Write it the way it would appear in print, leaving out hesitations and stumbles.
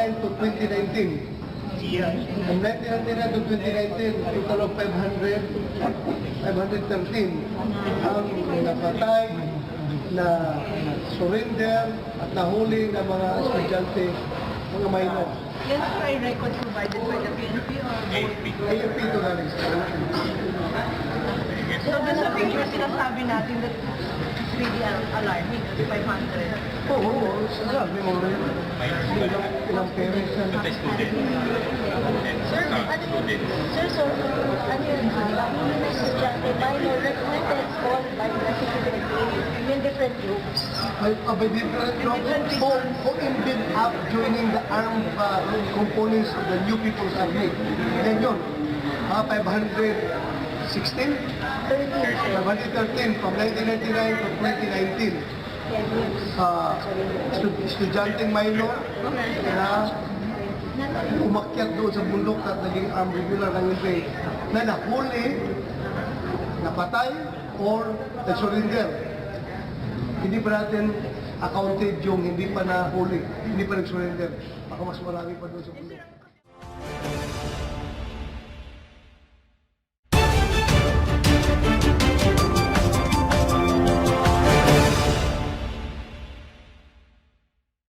1999 to 2019. From 1999 to 2019, total of 513 ang napatay, na surrender at nahuli ng mga estudyante, mga minor. Yan po ay record provided by the PNP or AFP to na rin. So, doon sa figure sinasabi natin that it's really alarming, 500. Oo, sila, memory. Ilang parents na. Sir, so, ano yun, nahuli na estudyante, minor, recruited all by the security in different groups. By different groups who ended up joining the armed components of the New People's Army. Yan yun. 516? 513 from 1999 to 2019. Estudyanteng minor na umakyat doon sa bundok at naging armed regular ng NPA na nahuli, napatay, or nag-surrender. Hindi pa natin accounted yung hindi pa nahuli, hindi pa nag-surrender. Baka mas marami pa doon sa bundok.